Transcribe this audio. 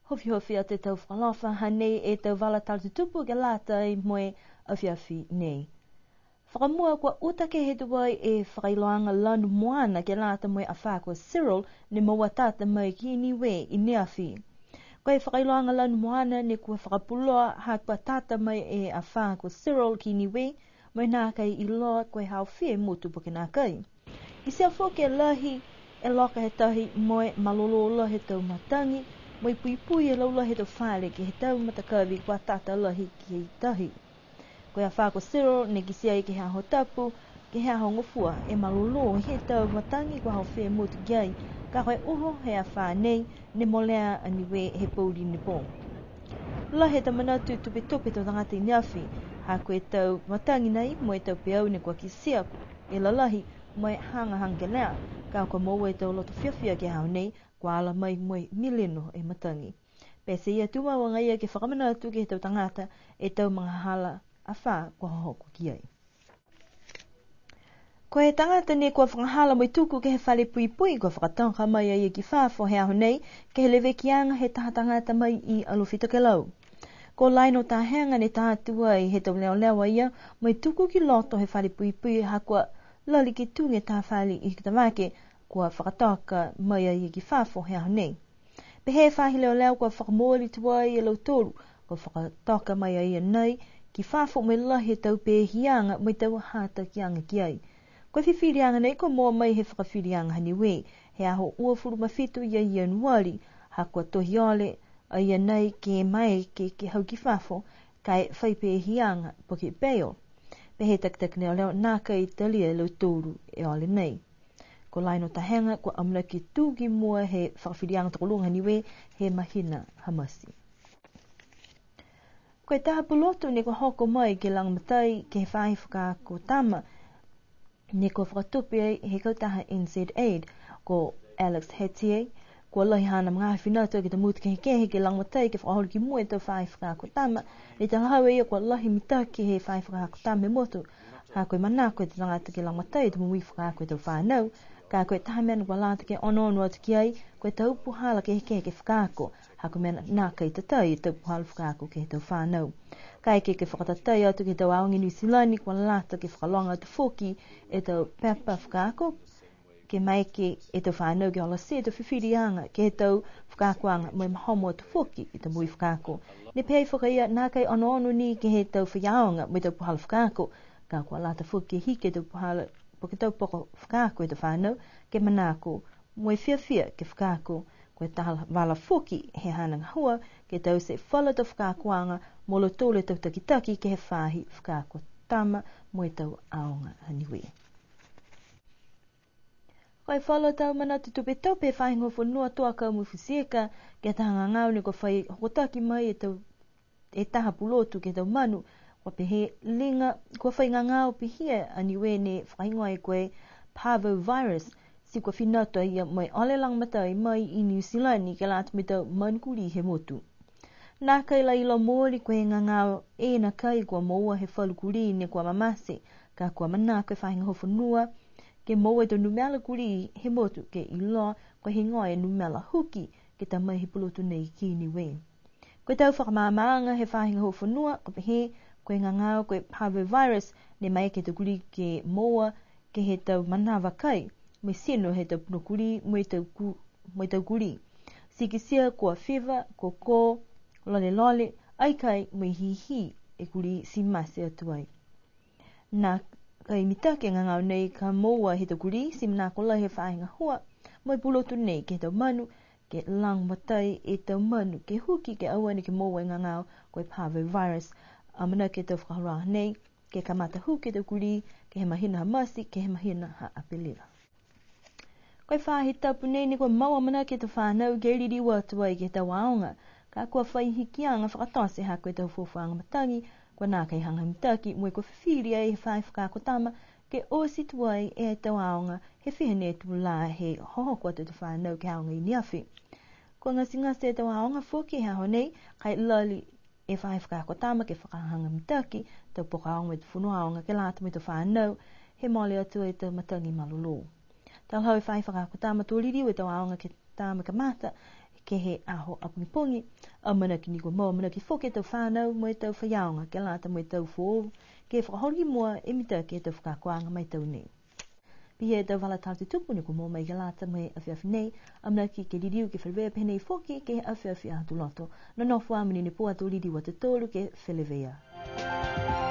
Hofi a te tau whakalofa hanei e tau wala talitutupu ke lata i moe awhiawhi nei. Whakamua kua utake he tuwai e whakailoanga lanu moana ke lata moe a whakua Cyril ni maua tata mai ki Niue i Niawhi. Koe whakailoanga lanu moana ni kua whakapuloa ha kua tata mai e a whakua Cyril ki Niue mai nā kai i loa koe hao whie mutu puke nā kai. I sea whoke lahi e loka he tahi moe malolo he tau matangi mai pui e laula he tau whale ki he tau matakawi kua tata lahi ki he tahi. Koe a whako Cyril ne ki sea i ke hea ho tapu, ke hea ho ngofua e malolo he tau matangi kua hao whea mutu kiai, ka koe uho he a whanei ne molea aniwe he pouri ni pō. La he tamanatu tupe tau tangata i Niawhi, ha koe tau matangi nei mo e tau peau ne kua ki sea e lalahi mo e hanga lea, ka koe mo e tau loto whiawhia ke hao nei, kua ala mai mo e mileno e matangi. Pese ia tuma wanga ia ke whakamanatu ke he tau tangata e tau mga hala a wha kua hoko ki ai. Ko he tangata ne kua whangahala mai tuku ke he whale pui kua whakatanka mai ai ki whafo he aho nei ke he lewe kianga he taha tangata mai i alofita ke lau. Ko laino tā henga ne tātua ai he tau leo ia mai tuku ki loto he whale pui ha kua lali ki tunge tā whale i kitamake kua whakataka mai ai ki whafo he aho nei. Pe he whahi leo kua whakamori tuai e lau toru kua whakataka mai ai nei ki whafo mai lahi tau pēhianga mai tau hata kianga ki ai. Koe whiwhirianga nei ko mua mai he whakawhirianga hani we, he aho uafuru mawhitu ia Ianuari, ha kua tohi ole a ia nei ke mai ke hau ki whafo, kai whaipēhianga po ke peo. Pe he tak leo nā kai talia lau tōru e ole nei. Ko laino tahenga kua amna ki tūki mua he whakawhirianga takolunga hani we, he mahina hamasi. Koe taha pulotu ne kua hoko mai ke langmatai ke he whahi whakaako tama ne kua whakatupi ai he kautaha NZ ko Alex Hetier kua lahi hana mga whinatua ke ta mutu ke he kehe ke langmatai ke whakaholo ki mua e tau whahi whakaako tama ne ta hawa ia kua lahi mitaki he whahi whakaako tama he motu ha koe mana koe te tangata ke langmatai te mui whakaako e tau whanau ka koe taha mena kua lata ke ono atu ki ai koe tau puhala ke he kehe ke whakaako ha koe mena nā kai tatai e tau puhala whakaako ke he tau whanau. Kai ke whakatatai atu ke tau aongi New Zealand kua lata ke whakalonga atu whoki e tau pepa whakaako ke mai ke e tau whanau ke hola se tau whiwhirianga ke he tau whakaakoanga mai mahomo atu whoki e tau mui whakaako. Ne pēi whakaia nā kai ono ni ke he tau whiaonga mai tau puhala whakaako ka kua lata whoki hike tau puhala po ke tau poko whakaako e tau whanau ke manako moe whiawhia ke whakaako koe taha wala whoki he hananga hua ke tau se whala tau whakaakoanga molo tole tau takitaki ke he whahi whakaako tama moe tau aonga haniwe. Koe whala tau mana tutupe tope whahi ngofo nua toa kau muwhisieka ke taha ngau ne ko whai hokotaki mai e taha pulotu ke tau manu kua pehe linga kua whai ngau pihia aniwe ne whahingoa e koe parvovirus si kua whinata ia mai ole lang matai mai i New Zealand ke lāt me tau mankuri he motu. Nā kai la ilo mōri koe ngangao e na kai kua moua he whalukuri ne kua mamase ka kua mana koe whahinga hofu nua ke moua e tau numela kuri he motu ke iloa koe he ngoa e numela huki ke ta mai he pulotu nei ki Niue. Koe tau whakamamaanga he whahinga hofu nua ko pehe koe ngangao koe parvovirus ne mai ke tau kuri ke moua ke he tau manawa kai me sino he tau punokuri mai tau kuri. Sikisia kua fever, ko lole, aikai mai hihi e kuri si mase atu ai. Nā kai mitake ngangau nei ka moua he tau kuri si mnako lai he whainga hua mai pulotu nei ke tau manu ke lang matai e tau manu ke huki ke awane ke moua e ngangau koe parvovirus amana ke tau whakaroa nei ke kamata huki tau kuri ke he mahina hamasi ke he mahina ha apelira. Koe whahi tapu nei ni kua maua mana ke te whanau ke riri watu ai ke tau aonga. Ka kua whai hikianga whakatose ha koe tau fuwhanga matangi, kua nā kai hanga mitaki, mui kua whiwhiri ai he whai whakako tama, ke osi tuai e tau aonga he whihane tu la he hohoko atu te whanau ke aonga i Niawhi. Kua ngasi e tau aonga whoki he aho nei, kai lali e whai whakako tama ke whakahanga mitaki, tau poka aonga e tu whunua aonga ke lata me te whanau, he mole atu e tau matangi malolo. Tau hau e whai whakako tama tō riri e tau aonga ke tāma ka mata, ke he aho apungipungi, a mana ki niko mo, mana ki whoke tau whānau, mo e tau whaiaonga, ke lata mo e tau whōu, ke whakahori mua e mita ke tau whakakoanga mai tau nei. Pia e tau wala tau te tupu niko mo mai ke lata mo e awhiawhi nei, a mana ki ke liriu ke whalewea penei whoki ke he awhiawhi atu loto, no no whaamini ne pua tō liriu a te tōru ke whalewea.